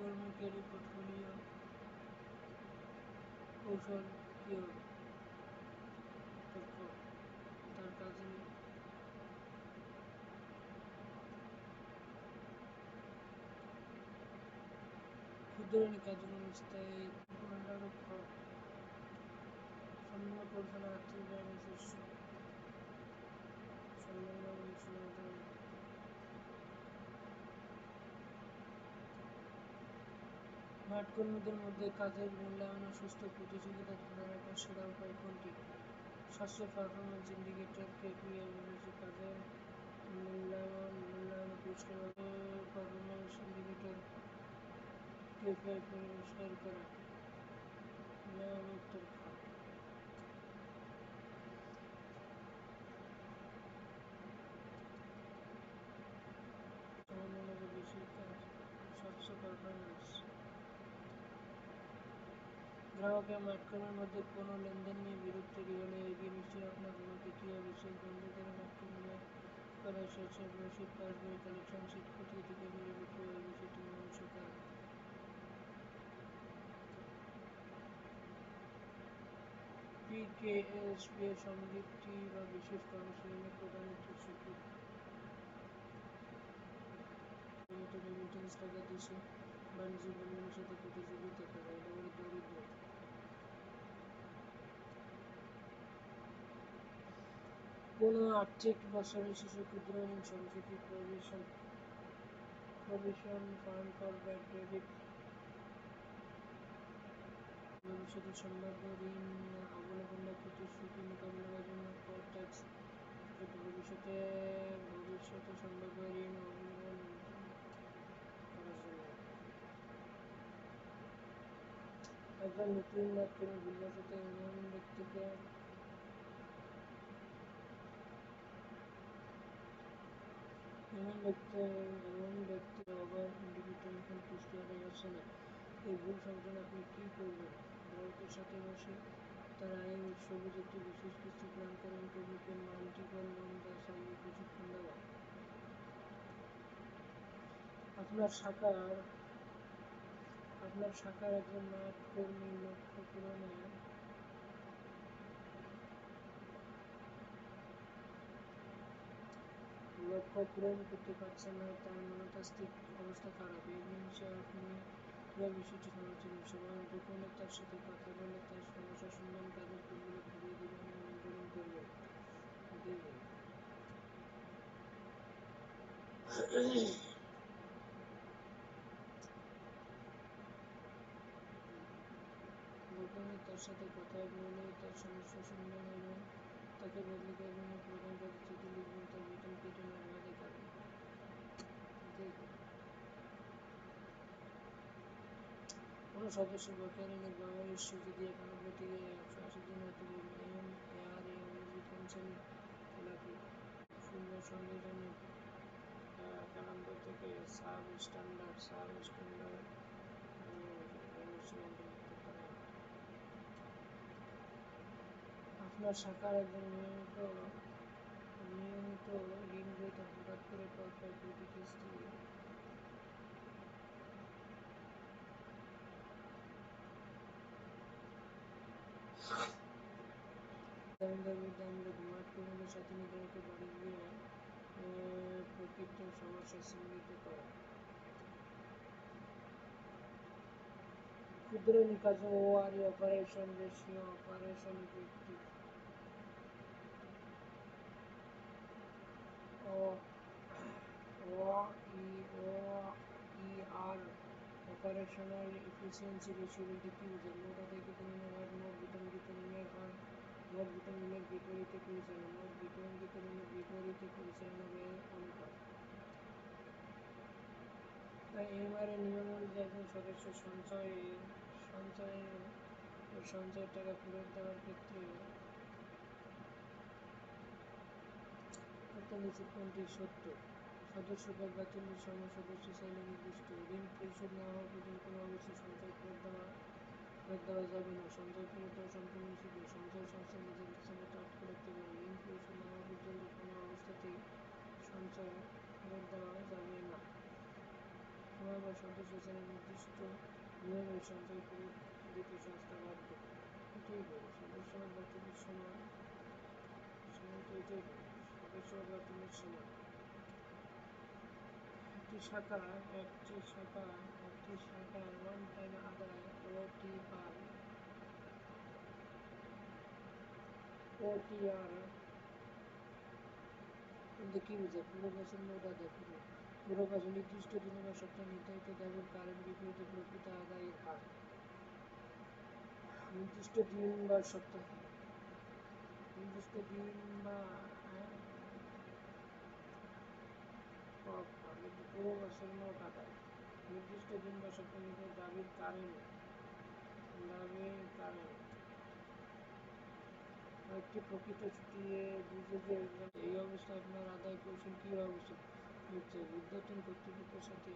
কর্মচারী পোর্টফোলিও কৌশল কি হবে? তার কাজে ক্ষুদ্র কাজগুলো স্থায়ী সম্পূর্ণ পরিচালনা আর্থিক বা নিজস্ব সম্পূর্ণ মাঠ কর্মীদের মধ্যে কাজের মূল্যায়ন ও সুস্থ প্রতিযোগিতা ধরে রাখার সেরা উপায় কোনটি? সাশ্রয় পারফরম্যান্স ইন্ডিকেটর কেপিআই কাজের মূল্যায়ন ও পুরস্কার পারফরম্যান্স ইন্ডিকেটর কেপিআই পরিষ্কার করা। উত্তর খ। আমার মনে হয় বেশি কাজ স্বচ্ছ পারফরম্যান্স। গ্রাহকের মাঠকর্মীর মধ্যে কোনো লেনদেন নিয়ে বিরোধ তৈরি হলে এগিয়ে নিশ্চয়ই আপনার গ্রাহককে কীভাবে চোখ বন্ধ করে মাঠকর্মীরা করে শেষে রসিদ পাসবই কালেকশন শিট খতিয়ে দেখে বেরোবে কীভাবে বিষয়টি মীমাংসা করা। পিকেএসপি এর সমৃদ্ধি বা বিশেষ কর্মশ্রেণী প্রদানের উদ্দেশ্য কি? রেমিটেন্স টাকা দেশে বাণিজ্যিক লেনদেনের সাথে প্রতিযোগিতা করা, এটা বলে দরিদ্র। কোনো আর্থিক বছরে শিশু ক্ষুদ্র ঋণ সমিতি provision fund for bad credit ভবিষ্যতে সম্ভাব্য ঋণ অবলম্বন বা ক্ষতির ঝুঁকি মোকাবিলার জন্য কর ট্যাক্স ভবিষ্যতে সম্ভাব্য ঋণ অবলম্বন করার জন্য। একজন নতুন মাধ্যমে ভুলবশত এমন ব্যক্তির ওভার ইন্ডিকেটর এখন কুষ্টিয়ারে আছে না, এই ভুল সংশোধনে আপনি কী করবেন? গ্রাহকের সাথে বসে তার আয়ের উৎস বুঝে একটি বিশেষ কিস্তি প্ল্যান করেন, কর্মীকে মাল্টিপল লোন সার্ভিস প্রশিক্ষণ দেওয়া। আপনার শাখার একজন মাঠ কর্মী লক্ষ্য পূরণ করতে পারছেন না, তার মনস্তাত্ত্বিক অবস্থা খারাপ, এই মুহূর্তে আপনি কীভাবে বিষয়টি সামলাচ্ছেন? গোপনে তার সাথে কথা বলে তার সমস্যা সমাধান, কাজের কাজগুলো ঘুরিয়ে দেবেন, মনিটরিং করবেন। গোপনে তার সাথে কথা বলে তার সমস্যা শুনবেন এবং তাকে বদলে দেবেন, প্রধান কাজের চিঠি লিখবেন, তার বেতন কেটে নেওয়ার বাধা কারণ। কোনো সদস্যের বকেয়া ঋণের বয়স যদি 91 থেকে 180 দিন হয় তবে এমএআরএ অনুযায়ী ক্যান্সেল খেলাপি। শূন্য সন্দেহজনক 91 থেকে সাব স্ট্যান্ডার্ড নিশ্চয়ই অন্তর্ভুক্ত করা। আপনার শাখার একজন নিয়মিত ঋণ গ্রহীতা হঠাৎ করে পরপর 2টি কিস্তি মাঠ কর্মীদের সাথে গ্রাহকের বাড়ি গিয়ে প্রকৃত সমস্যা চিহ্নিত করা। ক্ষুদ্র ঋণ কাজে ORE operation ratio operation effective OER operational efficiency ratio বলতে কী বোঝায়? মোট আদায়কৃত ঋণের হার, মোট বিতরণকৃত ঋণের হার, মোট বিতরণ ঋণের বিপরীতে পরিচালনা, মোট বিতরণকৃত ঋণের বিপরীতে পরিচালনা ব্যয়ের অনুপাত। তাই এমআরএ নিয়ম অনুযায়ী একজন সদস্য সঞ্চয়ের টাকা ফেরত দেওয়ার ক্ষেত্রে নিচে কোনটি সত্য? সদস্যপদ বাতিলের সময় সদস্য চাইলে নির্দিষ্ট। ঋণ পরিশোধ না হওয়া পর্যন্ত কোনো অবস্থায় সঞ্চয় ফেরত দেওয়া যাবে না। সঞ্চয় ফেরত দেওয়া সম্পূর্ণ নিষিদ্ধ। সঞ্চয় সংস্থা নিজের ইচ্ছামতো আটকে রাখতে পারে। ঋণ পরিশোধ না হওয়া পর্যন্ত কোনো অবস্থাতেই সঞ্চয় ফেরত দেওয়া যাবে না। বা সদস্য শ্রেণীর নির্দিষ্ট নিয়মে সঞ্চয় ফেরত দিতে সংস্থা বাধ্য। এটাই বলে সদস্যপদ বাতিলের সময় সময় তো এটাই বলে সদস্যপদ বাতিলের সময় একটি শাখার ওয়ান টাইম আদায় ওটিআর বলতে কি বোঝায়? পুরো বছর মোট আদায় পুরো বছর নির্দিষ্ট দিনে বা সপ্তাহে নির্ধারিত দাবির কারের বিপরীতে প্রকৃত আদায়ের হার। নির্দিষ্ট দিন বা সপ্তাহে নির্দিষ্ট দিন বা পুরো বছর মোট আদায় নির্দিষ্ট দিন বা সপ্তাহে নির্ধারিত দাবির কারেন্ট একটি প্রকৃত ছুটি বুঝে যে এই অবস্থায় আপনার আদায় কৌশল কী হওয়া উচিত হচ্ছে ঊর্ধ্বতন কর্তৃপক্ষের সাথে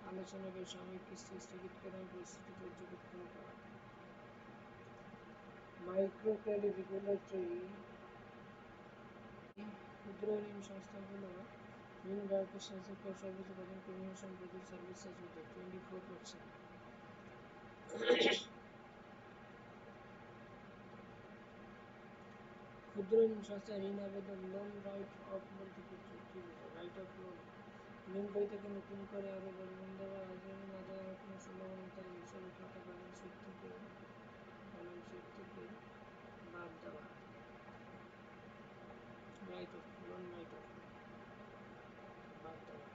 আলোচনা করে সাময়িক কিস্তি স্থগিত করা এবং পরিস্থিতি পর্যবেক্ষণ করা। মাইক্রো ক্রেডিট রেগুলেটরি ক্ষুদ্র ঋণ সংস্থাগুলো ঋণ গ্রাহকের সাহায্য করে সর্বোচ্চ প্রদান কমিশন প্রতি সার্ভিস চার্জ হতো 24%। ক্ষুদ্র ঋণ সংস্থা ঋণ আবেদন লোন রাইট অফ বলতে কি বোঝায়? রাইট অফ লোন ঋণ বই থেকে নতুন করে আরও বন্ধ বা ঋণ আদায় হওয়ার কোনো সম্ভাবনা থাকলে হিসাবে খাতা ব্যালেন্স শিট থেকে বাদ দেওয়া। Right of loan right of বাদ দেওয়া।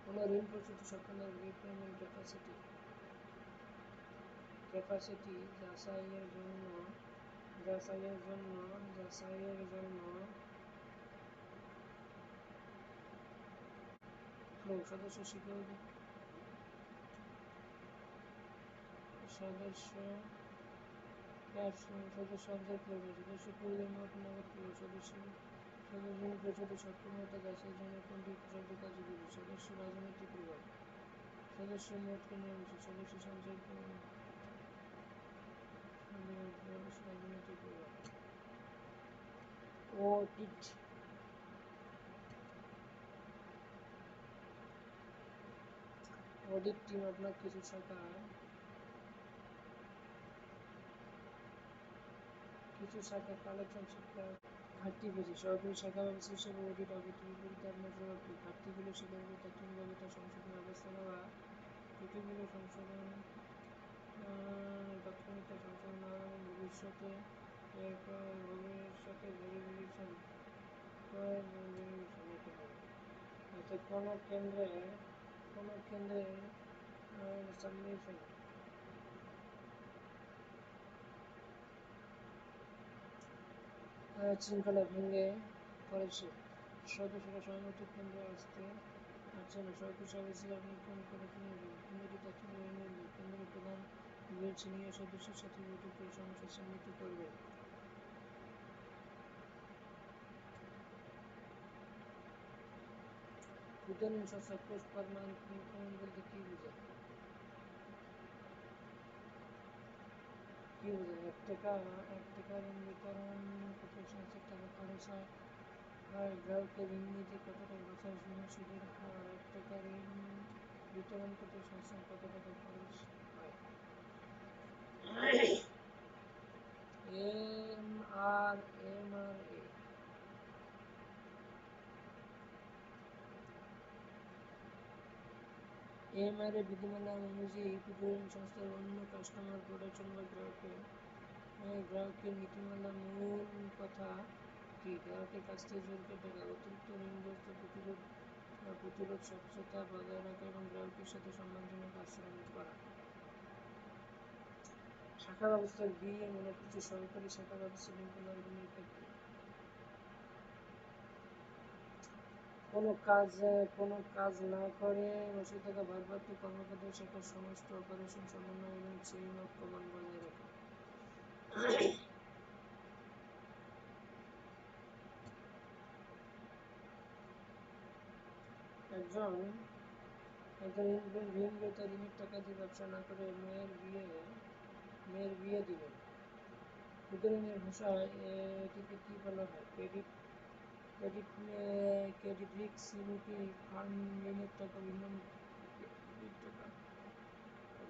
কোনো ঋণ পরিশোধ সক্ষমতার রিপেমেন্ট ক্যাপাসিটি যাচাইয়ের জন্য সদস্য অবজার্ভ করবে সদস্য পরিবার মোট নগদ ফ্লো সদস্য ঋণ পরিশোধের সক্ষমতা যাচাইয়ের জন্য কোনটি সবচেয়ে কার্যকরী? সদস্য রাজনৈতিক প্রভাব সদস্য মোটকে নিয়ন্ত্রণ সদস্য সঞ্চয় রাজনৈতিক প্রভাব অডিট টিম আপনার কিছু শাখা কালেকশন শিক্ষার ঘাটতি পেয়েছে সরকারি শাখা ব্যবস্থা হিসেবে অডিট অবৈধ বিপরীতে আপনার প্রভাব কি ঘাটতিগুলো স্বীকার করে তাৎক্ষণিকভাবে তা সংশোধন ব্যবস্থা নেওয়া ত্রুটিগুলো সংশোধন তাৎক্ষণিকতা সংশোধন না এবং ভবিষ্যতে ভেরিফিকেশন হতে পারে। অর্থাৎ কোনো কেন্দ্রে সাবমিশন শৃঙ্খলা ভেঙে পড়েছে সদস্যরা সময়মতো কেন্দ্রে আসছে না সরকারি সার্ভিস আপনি কোন কেন্দ্রটি নেবেন কেন্দ্রটি তাৎক্ষণিকভাবে নেবেন কেন্দ্রের প্রধান সিনিয়র সদস্যের সাথে বৈঠক করে সমস্যা চিহ্নিত করবেন। ক্ষুদ্র ঋণ সংস্থা পোস্ট পারমানেন্ট পেমেন্ট বলতে কি বোঝায়? এক টাকা ঋণ বিতরণ করতে সংস্থার টাকা খরচ হয় গ্রাহকের ঋণ নিতে কত টাকা খরচ হয় সুদের হার 1 টাকা ঋণ বিতরণ করতে সংস্থার কত টাকা খরচ হয়। এমআরএ বিধিমালা অনুযায়ী ক্ষুদ্র ঋণ সংস্থার অন্য কাস্টমার প্রোটেকশন বা গ্রাহকের নীতিমালা মূল কথা কি গ্রাহকের কাছ থেকে জোর করে টাকা অতিরিক্ত ঋণগ্রস্ত প্রতিরোধ স্বচ্ছতা বজায় রাখা এবং গ্রাহকের সাথে সম্মানজনক আচরণ করা। শাখা ব্যবস্থার বিএম কিছু সরকারি শাখা ব্যবস্থা ঋণ পুনর্গঠনের ক্ষেত্রে কোনো কাজ না করে বসে থাকা ভারপ্রাপ্ত কর্মকর্তার শাখার সমস্ত অপারেশন সমন্বয় এবং চেইন অফ কমান্ড বজায় রাখা। একজন ঋণগ্রহীতা ঋণের টাকা দিয়ে ব্যবসা না করে মেয়ের বিয়ে দিবেন। ক্ষুদ্র ঋণের ভাষায় এটিকে কি বলা হয়? ক্রেডিট ক্রেডিট রিস্ক সিমুখী ফান্ড ঋণের টাকা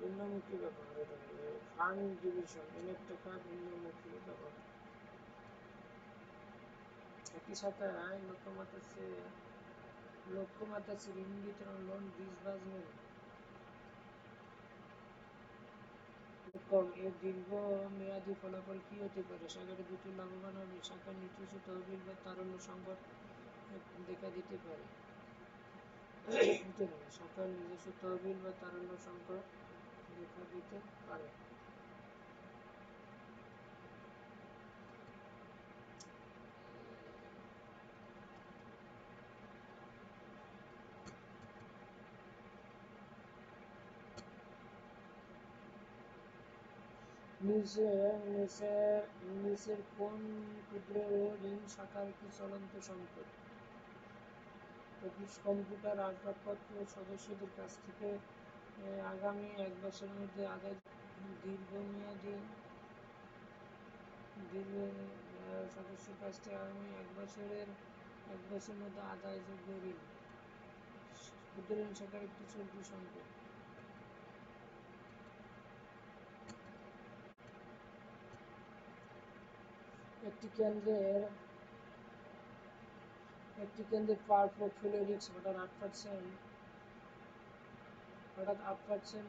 ভিন্নমুখী ব্যবহার। ফান্ড ডিভিশন ঋণের টাকা ভিন্নমুখী ব্যবহার। একই শাখায় লক্ষ্যমাত্রা ঋণ বিতরণ লোন ডিসবার্সমেন্ট কম এর দীর্ঘমেয়াদী ফলাফল কি হতে পারে? শাখাটি দ্রুত লাভবান হবে, শাখার নিজস্ব তহবিল বা তারল্য সংকট দেখা দিতে পারে। শাখার নিজস্ব তহবিল বা তারল্য সংকট দেখা দিতে পারে। নিচের কোন ক্ষুদ্র ঋণ শাখার একটি চলন্ত সম্পদ? অফিস কম্পিউটার আসবাবপত্র সদস্যদের কাছ থেকে আগামী 1 বছরের মধ্যে আদায়। দীর্ঘমেয়াদী সদস্যের কাছ থেকে আগামী 1 বছরের মধ্যে আদায়যোগ্য ঋণ। ক্ষুদ্র ঋণ শাখার একটি চলতি সম্পদ। একটি কেন্দ্রের পার পোর্টফোলিও রিস্ক হঠাৎ 8%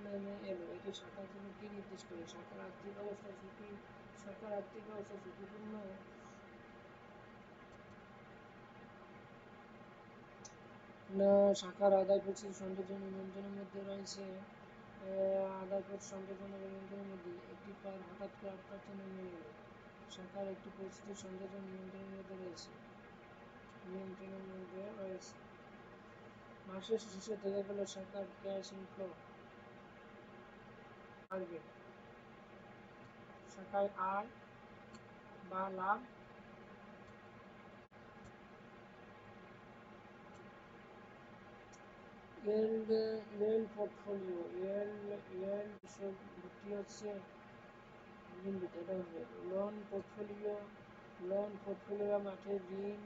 নেমে এলো, এটি শাখার জন্য কি নির্দেশ করে? শাখার আর্থিক অবস্থা ঝুঁকিপূর্ণ না শাখার আদায় পরিস্থিতি সন্তোষজনক নিয়ন্ত্রণের মধ্যে রয়েছে? আদায় পরিস্থিতি সন্তোষজনক নিয়ন্ত্রণের মধ্যে। একটি পার হঠাৎ করে 8% নেমে এলো, শাখার একটি পরিস্থিতি সন্তোষজনক নিয়ন্ত্রণের মধ্যে রয়েছে। মাসের শেষে দেখা গেল শাখার ক্যাশ ইনফ্লো বাড়বে, শাখায় আয় বা লাভ ইয়েল্ড পোর্টফোলিও ভিত্তি হচ্ছে এটা হবে লোন পোর্টফোলিও বা মাঠের ঋণ